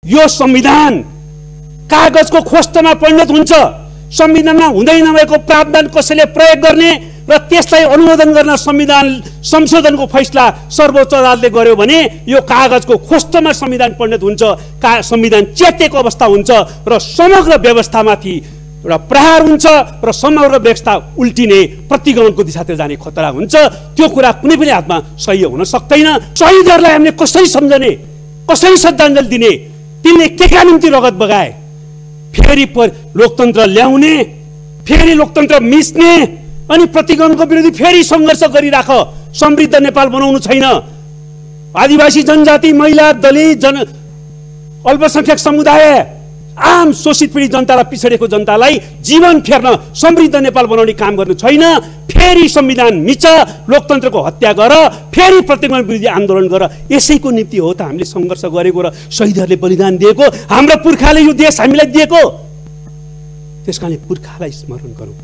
यो संविधान कागजको खोस्टमा परिणत हुन्छ। संविधानमा हुँदै नभएको प्रावधान कसैले प्रयोग गर्ने र त्यसलाई अनुमोदन गर्न संविधान संशोधनको फैसला सर्वोच्च अदालतले गर्यो भने यो कागजको खोस्टमा संविधान परिणत हुन्छ, संविधान च्यातिएको अवस्था हुन्छ र समग्र व्यवस्थामाथि एउटा प्रहार हुन्छ र समग्र व्यवस्था उल्टिने प्रतिगमनको दिशातिर जाने खतरा हुन्छ। त्यो कुरा कुनै पनि हातमा सही हुन सक्दैन। शहीदहरूलाई हामीले कसरी सम्झने, कसरी श्रद्धाञ्जली दिने? तिनले केका निम्ति रगत बगाए? फेरि लोकतन्त्र ल्याउने, फेरि लोकतन्त्र मिच्ने अनि प्रतिगमनको विरोधी फेरि सङ्घर्ष गरिराख। समृद्ध नेपाल बनाउनु छैन। आदिवासी जनजाति, महिला, दलित, अल्पसंख्यक समुदाय, आम शोषित पीडित जनतालाई, पिछडेको जनतालाई जीवन फेर्न समृद्ध नेपाल बनाउने काम गर्नु छैन। फेरि संविधान मिच, लोकतन्त्रको हत्या गर, फेरि प्रतिगमन विरोधी आन्दोलन गर। यसैको निम्ति हो त हामीले सङ्घर्ष गरेको र शहीदहरूले बलिदान दिएको, हाम्रो पुर्खाले यो देश हामीलाई दिएको। त्यसकारणले पुर्खालाई स्मरण गरौँ,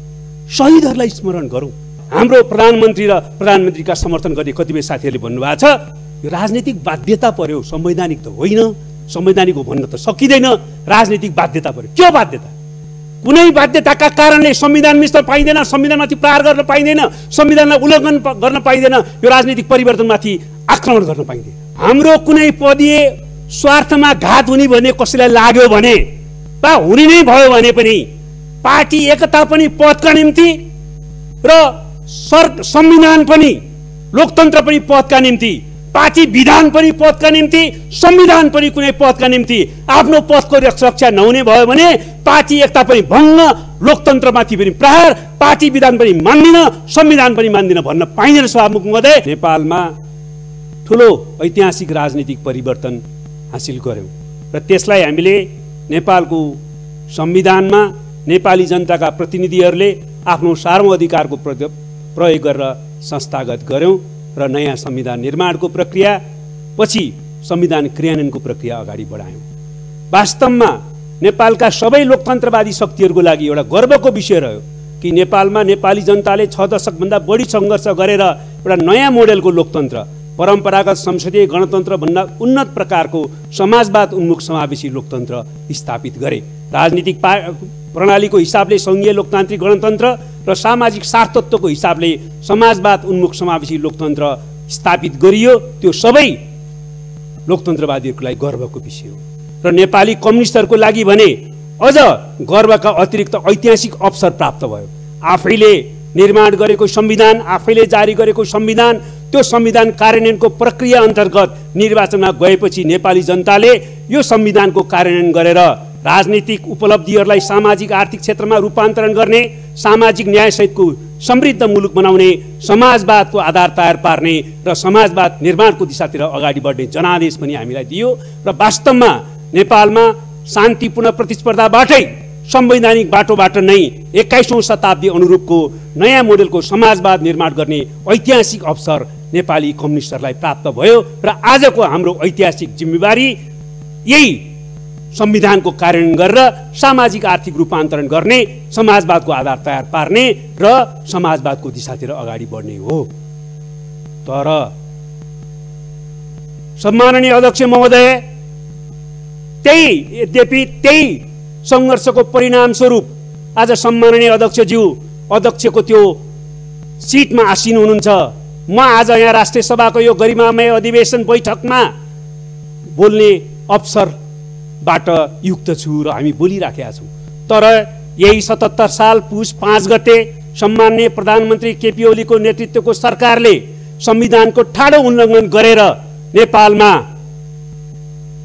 शहीदहरूलाई स्मरण गरौँ। हाम्रो प्रधानमन्त्री र प्रधानमन्त्रीका समर्थन गर्ने कतिपय साथीहरूले भन्नुभएको छ यो राजनीतिक बाध्यता पर्यो, संवैधानिक त होइन। संवैधानिक हो भन्न त सकिँदैन, राजनीतिक बाध्यता पर्यो। के बाध्यता? कुनै बाध्यताका कारणले संविधान मिच्न पाइँदैन, संविधानमाथि प्रहार गर्न पाइँदैन, संविधानलाई उल्लङ्घन गर्न पाइँदैन, यो राजनीतिक परिवर्तनमाथि आक्रमण गर्न पाइँदैन। हाम्रो कुनै पदीय स्वार्थमा घात हुने भने कसैलाई लाग्यो भने वा हुने नै भयो भने पनि पार्टी एकता पनि पदका निम्ति र संविधान पनि, लोकतन्त्र पनि पदका निम्ति, पार्टी विधान पनि पदका निम्ति, संविधान पनि कुनै पदका निम्ति आफ्नो पदको रक्षा नहुने भयो भने पार्टी एकता पनि भङ्ग, लोकतन्त्रमाथि पनि प्रहार, पार्टी विधान पनि मान्दिन, संविधान पनि मान्दिन भन्न पाइँदैन। सभामुख महोदय, नेपालमा ठुलो ऐतिहासिक राजनीतिक परिवर्तन हासिल गर्यौँ र त्यसलाई हामीले नेपालको संविधानमा नेपाली जनताका प्रतिनिधिहरूले आफ्नो सार्वधिकारको प्रयोग गरेर संस्थागत गर्यौँ र नयाँ संविधान निर्माणको प्रक्रिया पछि संविधान क्रियान्वयनको प्रक्रिया अगाडि बढायौँ। वास्तवमा नेपालका सबै लोकतन्त्रवादी शक्तिहरूको लागि एउटा गर्वको विषय रह्यो कि नेपालमा नेपाली जनताले 6 दशकभन्दा बढी सङ्घर्ष गरेर एउटा नयाँ मोडेलको लोकतन्त्र, परम्परागत संसदीय गणतन्त्रभन्दा उन्नत प्रकारको समाजवाद उन्मुख समावेशी लोकतन्त्र स्थापित गरे। राजनीतिक प्रणालीको हिसाबले सङ्घीय लोकतान्त्रिक गणतन्त्र र सामाजिक सार्थत्वको हिसाबले समाजवाद उन्मुख समावेशी लोकतन्त्र स्थापित गरियो। त्यो सबै लोकतन्त्रवादीहरूको लागि गर्वको विषय हो र नेपाली कम्युनिस्टहरूको लागि भने अझ गर्वका अतिरिक्त ऐतिहासिक अवसर प्राप्त भयो। आफैले निर्माण गरेको संविधान, आफैले जारी गरेको संविधान, त्यो संविधान कार्यान्वयनको प्रक्रिया अन्तर्गत निर्वाचनमा गएपछि नेपाली जनताले यो संविधानको कार्यान्वयन गरेर राजनीतिक उपलब्धिहरूलाई सामाजिक आर्थिक क्षेत्रमा रूपान्तरण गर्ने, सामाजिक न्यायसहितको समृद्ध मुलुक बनाउने, समाजवादको आधार तयार पार्ने र समाजवाद निर्माणको दिशातिर अगाडि बढ्ने जनादेश पनि हामीलाई दियो र वास्तवमा नेपालमा शान्तिपूर्ण प्रतिस्पर्धाबाटै संवैधानिक बाटोबाट नै 21औं शताब्दी अनुरूपको नयाँ मोडेलको समाजवाद निर्माण गर्ने ऐतिहासिक अवसर नेपाली कम्युनिस्टहरूलाई प्राप्त भयो र आजको हाम्रो ऐतिहासिक जिम्मेवारी यही संविधानको कार्यान्वयन गरेर सामाजिक आर्थिक रूपान्तरण गर्ने, समाजवादको आधार तयार पार्ने र समाजवादको दिशातिर अगाडि बढ्ने हो। तर सम्माननीय अध्यक्ष महोदय, यद्यपि त्यही सङ्घर्षको परिणाम स्वरूप आज सम्माननीय अध्यक्षको त्यो सिटमा आसीन हुनुहुन्छ। म आज यहाँ राष्ट्रिय सभाको यो गरिमामय अधिवेशन बैठकमा बोल्ने अवसरबाट युक्त छु र हामी बोलिराखेका छौँ। तर यही 77 साल पुस 5 गते सम्माननीय प्रधानमन्त्री केपी ओलीको नेतृत्वको सरकारले संविधानको ठाडो उल्लङ्घन गरेर नेपालमा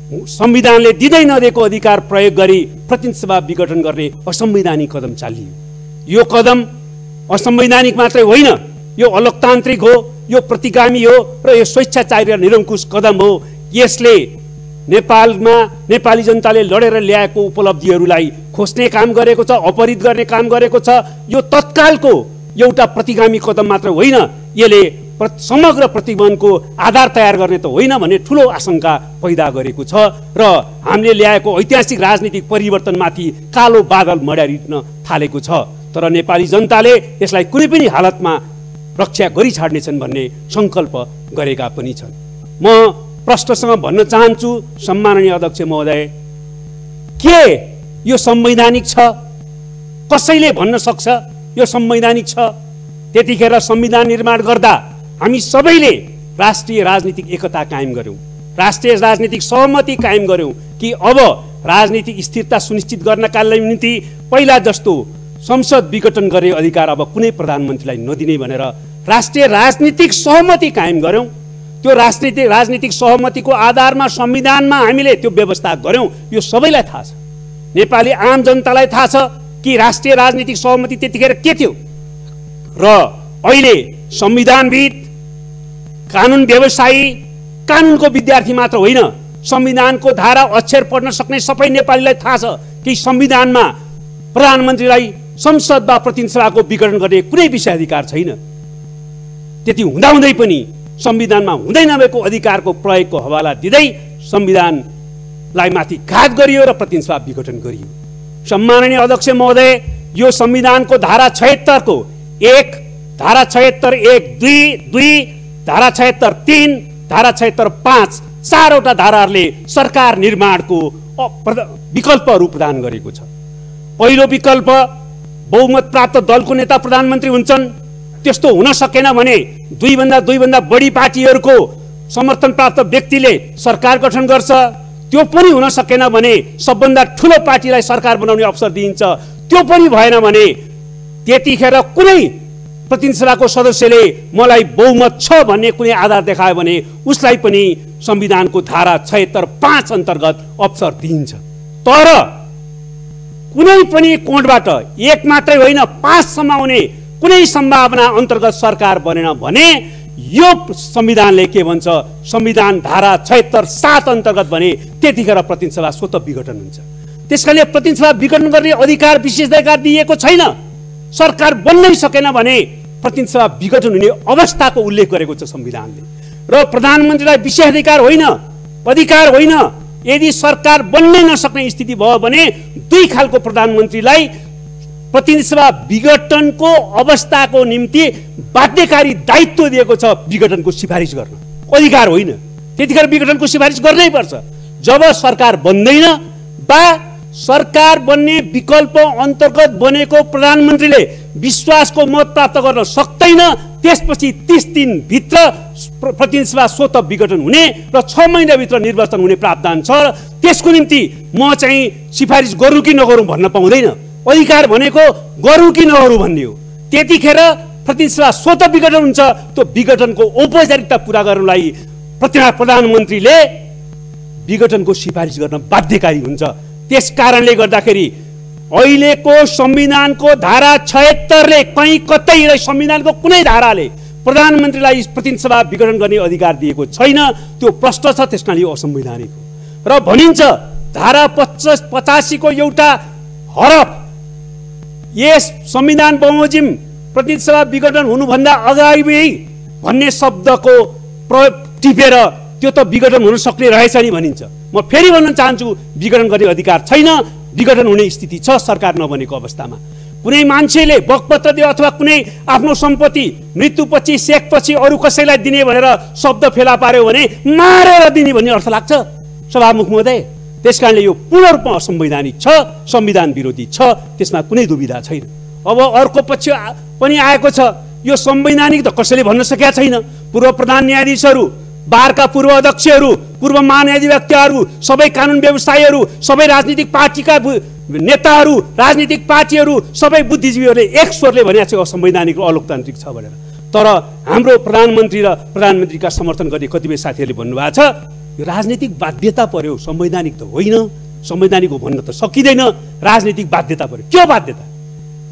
संविधानले दिँदै नदिएको अधिकार प्रयोग गरी प्रतिनिधि सभा विघटन गर्ने असंवैधानिक कदम चालियो। यो कदम असंवैधानिक मात्रै होइन, यो अलोकतान्त्रिक हो, यो प्रतिगामी हो र यो स्वेच्छाचारी र निरङ्कुश कदम हो। यसले नेपालमा नेपाली जनताले लडेर ल्याएको उपलब्धिहरूलाई खोज्ने काम गरेको छ, अपहरित गर्ने काम गरेको छ। यो तत्कालको एउटा प्रतिगामी कदम मात्र होइन, यसले समग्र प्रतिबन्धको आधार तयार गर्ने त होइन भन्ने ठुलो आशंका पैदा गरेको छ र हामीले ल्याएको ऐतिहासिक राजनीतिक परिवर्तनमाथि कालो बादल मड्यारिन थालेको छ। तर नेपाली जनताले यसलाई कुनै पनि हालतमा रक्षा गरी छाड्नेछन् भन्ने सङ्कल्प गरेका पनि छन्। म प्रश्नसँग भन्न चाहन्छु सम्माननीय अध्यक्ष महोदय, के यो संवैधानिक छ? कसैले भन्न सक्छ यो संवैधानिक छ? त्यतिखेर संविधान निर्माण गर्दा हामी सबैले राष्ट्रिय राजनीतिक एकता कायम गर्यौं, राष्ट्रिय राजनीतिक सहमति कायम गर्यौं कि अब राजनीतिक स्थिरता सुनिश्चित गर्नका निम्ति पहिला जस्तो संसद विघटन गर्ने अधिकार अब कुनै प्रधानमन्त्रीलाई नदिने भनेर राष्ट्रिय राजनीतिक सहमति कायम गर्यौं। त्यो राजनीतिक सहमतिको आधारमा संविधानमा हामीले त्यो व्यवस्था गर्यौं। यो सबैलाई थाहा छ, नेपाली आम जनतालाई थाहा छ कि राष्ट्रिय राजनीतिक सहमति त्यतिखेर के थियो। र अहिले संविधानविद, कानुन व्यवसायी, कानुनको विद्यार्थी मात्र होइन, संविधानको धारा अक्षर पढ्न सक्ने सबै नेपालीलाई थाहा छ कि संविधानमा प्रधानमन्त्रीलाई संसद वा प्रतिनिधि सभाको विघटन गर्ने कुनै विषयाधिकार छैन। त्यति हुँदाहुँदै पनि संविधानमा हुँदै नभएको अधिकारको प्रयोगको हवाला दिँदै संविधानलाई माथि घात गरियो र प्रतिनिधि सभा विघटन गरियो। सम्माननीय अध्यक्ष महोदय, यो संविधानको धारा 76 को 1, धारा 76 1 2 2, धारा 76 3, धारा 76 5, चारवटा धाराहरूले सरकार निर्माणको विकल्पहरू प्रदान गरेको छ। पहिलो विकल्प, बहुमत प्राप्त दलको नेता प्रधानमन्त्री हुन्छन्। त्यस्तो हुन सकेन भने दुईभन्दा बढी पार्टीहरूको समर्थन प्राप्त व्यक्तिले सरकार गठन गर्छ। त्यो पनि हुन सकेन भने सबभन्दा ठुलो पार्टीलाई सरकार बनाउने अवसर दिइन्छ। त्यो पनि भएन भने त्यतिखेर कुनै प्रतिनिधि सभाको सदस्यले मलाई बहुमत छ भन्ने कुनै आधार देखायो भने उसलाई पनि संविधानको धारा 76 5 अन्तर्गत अवसर दिइन्छ। तर कुनै पनि कोणबाट 1 मात्रै होइन 5 सम्म आउने कुनै सम्भावना अन्तर्गत सरकार बनेन भने यो संविधानले के भन्छ, संविधान धारा 76 7 अन्तर्गत भने त्यतिखेर प्रतिनिधि सभा स्वतः विघटन हुन्छ। त्यसकारणले प्रतिनिधि सभा विघटन गर्ने अधिकार विशेषाधिकार दिएको छैन। सरकार बन्नै सकेन भने प्रतिनिधि सभा विघटन हुने अवस्थाको उल्लेख गरेको छ संविधानले। र प्रधानमन्त्रीलाई विशेषाधिकार होइन, अधिकार होइन। यदि सरकार बन्नै नसक्ने स्थिति भयो भने दुई खालको प्रधानमन्त्रीलाई प्रतिनिधि सभा विघटनको अवस्थाको निम्ति बाध्यकारी दायित्व दिएको छ विघटनको सिफारिस गर्न, अधिकार होइन। त्यतिखेर विघटनको सिफारिस गर्नै पर्छ। जब सरकार बन्दैन वा सरकार बन्ने विकल्प अन्तर्गत बनेको प्रधानमन्त्रीले विश्वासको मत प्राप्त गर्न सक्दैन, त्यसपछि 30 दिनभित्र प्रतिनिधि सभा स्वतः विघटन हुने र 6 महिनाभित्र निर्वाचन हुने प्रावधान छ। त्यसको निम्ति म चाहिँ सिफारिस गरौँ कि नगरौँ भन्न पाउँदैन। अधिकार भनेको गरौँ कि नगरौँ भन्ने हो। त्यतिखेर प्रतिनिधि सभा स्वतः विघटन हुन्छ। त्यो विघटनको औपचारिकता पूरा गर्नलाई प्रधानमन्त्रीले विघटनको सिफारिस गर्न बाध्यकारी हुन्छ। त्यस कारणले गर्दाखेरि अहिलेको संविधानको धारा 76 ले कहीँ कतै संविधानको कुनै धाराले प्रधानमन्त्रीलाई प्रतिनिधि सभा विघटन गर्ने अधिकार दिएको छैन। त्यो प्रश्न छ, त्यसकारण यो असंवैधानिक हो। र भनिन्छ धारा 85 को एउटा हरफ यस संविधान बमोजिम प्रतिनिधि सभा विघटन हुनुभन्दा अगाडि भन्ने शब्दको प्रयोग टिपेर त्यो त विघटन हुन सक्ने रहेछ नि भनिन्छ। म फेरि भन्न चाहन्छु, विघटन गर्ने अधिकार छैन। विघटन हुने स्थिति छ सरकार नबनेको अवस्थामा। कुनै मान्छेले बकपत्र दियो अथवा कुनै आफ्नो सम्पत्ति मृत्युपछि सेकपछि अरू कसैलाई दिने भनेर शब्द फेला पार्यो भने मारेर दिने भन्ने अर्थ लाग्छ सभामुख महोदय। त्यसकारणले यो पूर्ण रूपमा असंवैधानिक छ, संविधान विरोधी छ, त्यसमा कुनै दुविधा छैन। अब अर्को पक्ष पनि आएको छ, यो संवैधानिक त कसैले भन्न सकेका छैन। पूर्व प्रधान न्यायाधीशहरू, बारका पूर्व अध्यक्षहरू, पूर्व महान्यायाधिवक्ताहरू, सबै कानुन व्यवसायीहरू, सबै राजनीतिक पार्टीका नेताहरू, राजनीतिक पार्टीहरू, सबै बुद्धिजीवीहरूले एक स्वरले भनेको छ असंवैधानिक र अलोकतान्त्रिक छ भनेर। तर हाम्रो प्रधानमन्त्री र प्रधानमन्त्रीका समर्थन गर्ने कतिपय साथीहरूले भन्नुभएको छ यो राजनीतिक बाध्यता पर्यो, संवैधानिक त होइन, संवैधानिक हो भन्न त सकिँदैन, राजनीतिक बाध्यता पर्यो। के बाध्यता?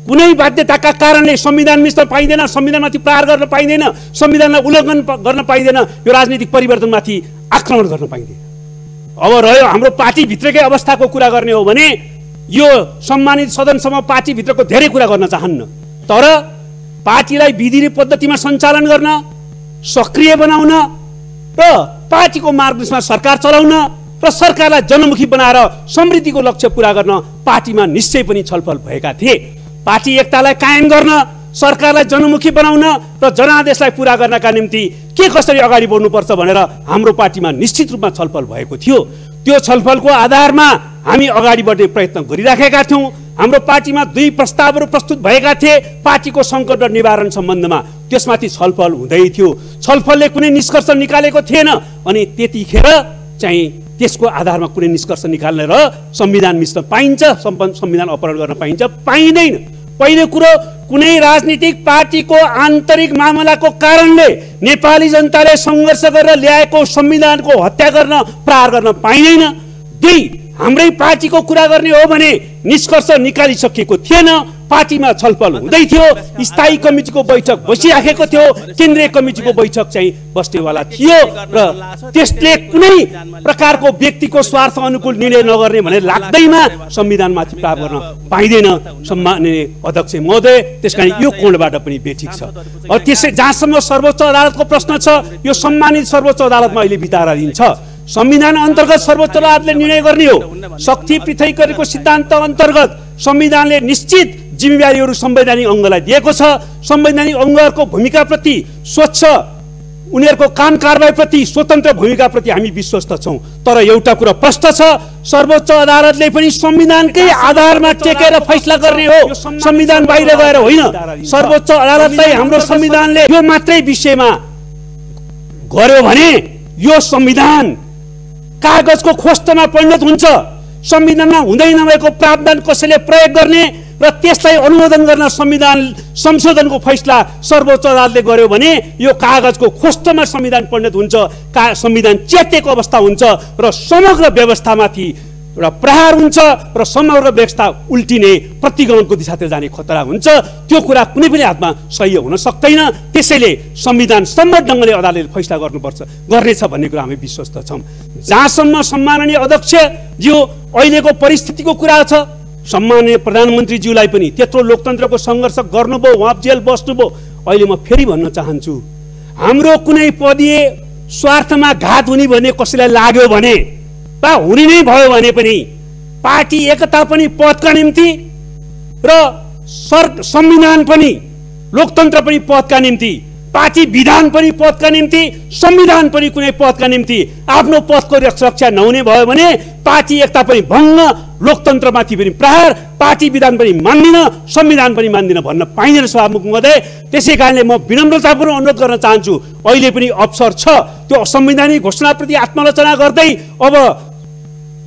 कुनै बाध्यताका कारणले संविधान मिच्न पाइँदैन, संविधानमाथि प्रहार गर्न पाइँदैन, संविधानलाई उल्लङ्घन गर्न पाइँदैन, यो राजनीतिक परिवर्तनमाथि आक्रमण गर्न पाइँदैन। अब रह्यो हाम्रो पार्टीभित्रकै अवस्थाको कुरा गर्ने हो भने यो सम्मानित सदनसम्म पार्टीभित्रको धेरै कुरा गर्न चाहन्न। तर पार्टीलाई विधि पद्धतिमा सञ्चालन गर्न, सक्रिय बनाउन र पार्टीको मार्गदर्शनमा सरकार चलाउन र सरकारलाई जनमुखी बनाएर समृद्धिको लक्ष्य पूरा गर्न पार्टीमा निश्चय पनि छलफल भएका थिए। पार्टी एकतालाई कायम गर्न, सरकारलाई जनमुखी बनाउन र जनादेशलाई पूरा गर्नका निम्ति के कसरी अगाडि बढ्नुपर्छ भनेर हाम्रो पार्टीमा निश्चित रूपमा छलफल भएको थियो। त्यो छलफलको आधारमा हामी अगाडि बढ्ने प्रयत्न गरिराखेका थियौँ। हाम्रो पार्टीमा 2 प्रस्तावहरू प्रस्तुत भएका थिए पार्टीको सङ्कट र निवारण सम्बन्धमा। त्यसमाथि छलफल हुँदै थियो। छलफलले कुनै निष्कर्ष निकालेको थिएन अनि त्यतिखेर चाहिँ त्यसको आधारमा कुनै निष्कर्ष निकाल्ने र संविधान मिच्न पाइन्छ, संविधान अपहरण गर्न पाइन्छ, पाइँदैन। पहिलो कुरो, कुनै राजनीतिक पार्टीको आन्तरिक मामलाको कारणले नेपाली जनताले सङ्घर्ष गरेर ल्याएको संविधानको हत्या गर्न, प्रहार गर्न पाइँदैन। 2, हाम्रै पार्टीको कुरा गर्ने हो भने निष्कर्ष निकालिसकेको थिएन। पार्टीमा छलफल हुँदै थियो, स्थायी कमिटीको बैठक बसिराखेको थियो, केन्द्रीय कमिटीको बैठक चाहिँ बस्नेवाला थियो र त्यसले कुनै प्रकारको व्यक्तिको स्वार्थ अनुकूल निर्णय नगर्ने भनेर लाग्दैमा संविधानमाथि प्रहार गर्न पाइँदैन सम्माननीय अध्यक्ष महोदय। त्यसकारण यो कोणबाट पनि बेठिक छ। त्यसै जहाँसम्म सर्वोच्च अदालतको प्रश्न छ, यो सम्मानित सर्वोच्च अदालतमा अहिले विचाराधीन छ। संविधान अन्तर्गत सर्वोच्च अदालतले निर्णय गर्ने हो। शक्ति पृथकीकरणको सिद्धान्त अन्तर्गत संविधानले निश्चित जिम्मेवारीहरू संवैधानिक अङ्गलाई दिएको छ। संवैधानिक अङ्गहरूको भूमिकाप्रति, स्वच्छ उनीहरूको काम कारबाहीप्रति, स्वतन्त्र भूमिकाप्रति हामी विश्वस्त छौँ। तर एउटा कुरा प्रश्न छ, सर्वोच्च अदालतले पनि संविधानकै आधारमा टेकेर फैसला गर्ने हो, संविधान बाहिर गएर होइन। सर्वोच्च अदालतलाई हाम्रो संविधानले यो मात्रै विषयमा गर्यो भने यो संविधान कागजको खोस्टमा परिणत हुन्छ। संविधानमा हुँदै नभएको प्रावधान कसैले प्रयोग गर्ने र त्यसलाई अनुमोदन गर्न संविधान संशोधनको फैसला सर्वोच्च अदालतले गर्यो भने यो कागजको खोस्टमा संविधान परिणत हुन्छ, संविधान च्यातिएको अवस्था हुन्छ र समग्र व्यवस्थामाथि एउटा प्रहार हुन्छ र समग्र व्यवस्था उल्टिने, प्रतिगमनको दिशातिर जाने खतरा हुन्छ। त्यो कुरा कुनै पनि हातमा सही हुन सक्दैन। त्यसैले संविधान सम्मत ढङ्गले अदालतले फैसला गर्नुपर्छ, गर्नेछ भन्ने कुरा हामी विश्वस्त छौँ। जहाँसम्म सम्माननीय अध्यक्षज्यू अहिलेको परिस्थितिको कुरा छ, सम्माननीय प्रधानमन्त्रीज्यूलाई पनि त्यत्रो लोकतन्त्रको सङ्घर्ष गर्नुभयो, उहाँ जेल बस्नुभयो। अहिले म फेरि भन्न चाहन्छु, हाम्रो कुनै पदीय स्वार्थमा घात हुने भन्ने कसैलाई लाग्यो भने वा हुने नै भयो भने पनि पार्टी एकता पनि पदका निम्ति र संविधान पनि, लोकतन्त्र पनि पदका निम्ति, पार्टी विधान पनि पदका निम्ति, संविधान पनि कुनै पदका निम्ति आफ्नो पदको रक्षा नहुने भयो भने पार्टी एकता पनि भङ्ग, लोकतन्त्रमाथि पनि प्रहार, पार्टी विधान पनि मान्दिन, संविधान पनि मान्दिन भन्न पाइँदैन सभामुख महोदय। त्यसै कारणले म विनम्रतापूर्वक अनुरोध गर्न चाहन्छु, अहिले पनि अवसर छ त्यो संवैधानिक घोषणाप्रति आत्मालोचना गर्दै अब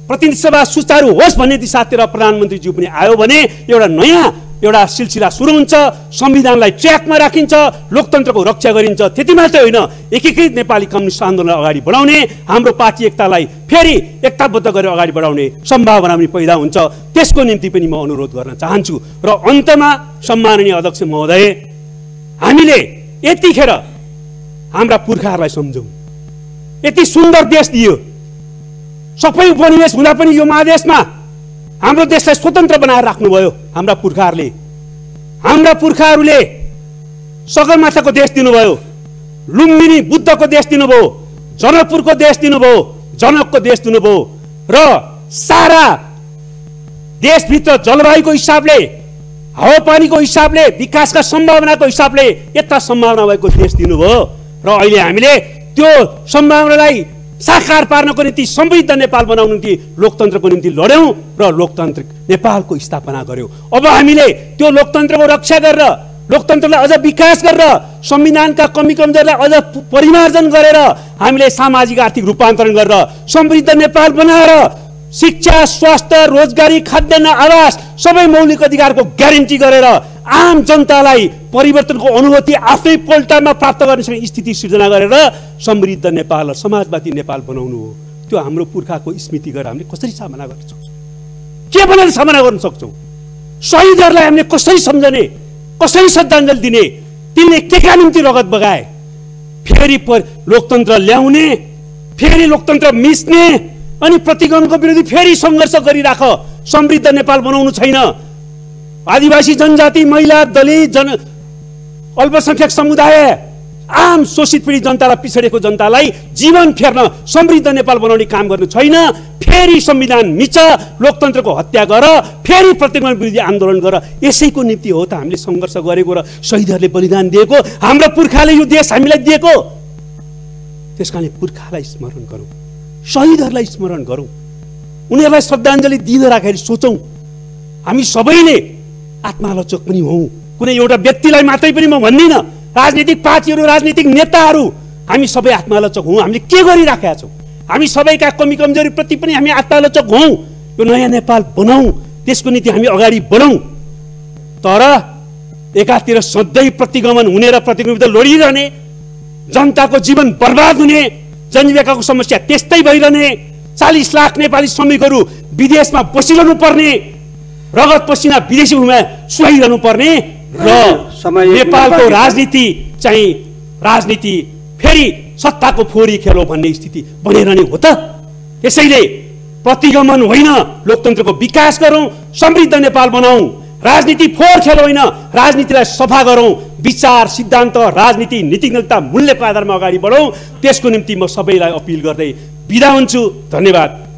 प्रतिनिधि सभा सुचारू होस् भन्ने दिशातिर प्रधानमन्त्रीज्यू पनि आयो भने एउटा नयाँ एउटा सिलसिला सुरु हुन्छ, संविधानलाई ट्र्याकमा राखिन्छ, लोकतन्त्रको रक्षा गरिन्छ। त्यति मात्रै होइन, एकीकृत नेपाली कम्युनिस्ट आन्दोलनलाई अगाडि बढाउने, हाम्रो पार्टी एकतालाई फेरि एकताबद्ध गरेर अगाडि बढाउने सम्भावना पनि पैदा हुन्छ। त्यसको निम्ति पनि म अनुरोध गर्न चाहन्छु। र अन्तमा सम्माननीय अध्यक्ष महोदय, हामीले यतिखेर हाम्रा पुर्खाहरूलाई सम्झौँ। यति सुन्दर देश दियो, सबै उपनिवेश हुँदा पनि यो महादेशमा हाम्रो देशलाई स्वतन्त्र बनाएर राख्नुभयो हाम्रा पुर्खाहरूले। हाम्रा पुर्खाहरूले सगरमाथाको देश दिनुभयो, लुम्बिनी बुद्धको देश दिनुभयो, जनकपुरको देश दिनुभयो, जनकको देश दिनुभयो र सारा देशभित्र जलवायुको हिसाबले, हावापानीको हिसाबले, विकासका सम्भावनाको हिसाबले यता सम्भावना भएको देश दिनुभयो। र अहिले हामीले त्यो सम्भावनालाई साकार पार्नको निम्ति समृद्ध नेपाल बनाउनु निम्ति लोकतन्त्रको निम्ति लड्यौँ र लोकतान्त्रिक नेपालको स्थापना गर्यौँ। अब हामीले त्यो लोकतन्त्रको रक्षा गरेर, लोकतन्त्रलाई अझ विकास गरेर, संविधानका कमी कमजोरलाई अझ परिमार्जन गरेर, हामीले सामाजिक आर्थिक रूपान्तरण गरेर समृद्ध नेपाल बनाएर शिक्षा, स्वास्थ्य, रोजगारी, खाद्यान्न, आवास सबै मौलिक अधिकारको ग्यारेन्टी गरेर आम जनतालाई परिवर्तनको अनुभूति आफै पोल्टामा प्राप्त गर्ने स्थिति सिर्जना गरेर समृद्ध नेपाल र समाजवादी नेपाल बनाउनु हो। त्यो हाम्रो पुर्खाको स्मृति गरेर हामीले कसरी सामना गर्न सक्छौँ? के भनेर सामना गर्न सक्छौँ? शहीदहरूलाई हामीले कसरी सम्झने, कसरी श्रद्धाञ्जली दिने? तिनले केका निम्ति रगत बगाए? फेरि लोकतन्त्र ल्याउने, फेरि लोकतन्त्र मिच्ने अनि प्रतिगमनको विरोधी फेरि सङ्घर्ष गरिराख। समृद्ध नेपाल बनाउनु छैन। आदिवासी जनजाति, महिला, दलित, अल्पसंख्यक समुदाय, आम शोषित पीडित जनतालाई, पिछडेको जनतालाई जीवन फेर्न समृद्ध नेपाल बनाउने काम गर्नु छैन। फेरि संविधान मिच, लोकतन्त्रको हत्या गर, फेरि प्रतिगमन विरोधी आन्दोलन गर। यसैको निम्ति हो त हामीले सङ्घर्ष गरेको र शहीदहरूले बलिदान दिएको, हाम्रो पुर्खाले यो देश हामीलाई दिएको। त्यसकारणले पुर्खालाई स्मरण गरौँ, शहीदहरूलाई स्मरण गरौँ। उनीहरूलाई श्रद्धाञ्जली दिँदै राखेर सोचौँ हामी सबैले आत्मालोचक पनि हौँ। कुनै एउटा व्यक्तिलाई मात्रै पनि म भन्दिनँ, राजनीतिक पार्टीहरू, राजनीतिक नेताहरू, हामी सबै आत्मालोचक हौँ। हामीले के गरिराखेका छौँ? हामी सबैका कमी कमजोरीप्रति पनि हामी आत्मालोचक हौँ। यो नयाँ नेपाल बनाऊँ, त्यसको निम्ति हामी अगाडि बढौँ। तर एकातिर सधैँ प्रतिगमन हुने र प्रतिगमन लडिरहने, जनताको जीवन बर्बाद हुने, जनजीविकाको समस्या त्यस्तै भइरहने, 40 लाख नेपाली श्रमिकहरू विदेशमा बसिरहनु पर्ने, रगत पसिना विदेशी भूमिमा सुहाइरहनु पर्ने र नेपालको राजनीति चाहिँ राजनीति फेरि सत्ताको फोरी खेल हो भन्ने स्थिति बनिरहने हो त। त्यसैले प्रतिगमन होइन, लोकतन्त्रको विकास गरौँ, समृद्ध नेपाल बनाऊँ। राजनीति फोहोर खेल होइन, राजनीतिलाई सफा गरौँ। विचार, सिद्धान्त, राजनीति, नीतिज्ञता, मूल्यको आधारमा अगाडि बढौँ। त्यसको निम्ति म सबैलाई अपिल गर्दै बिदा हुन्छु। धन्यवाद।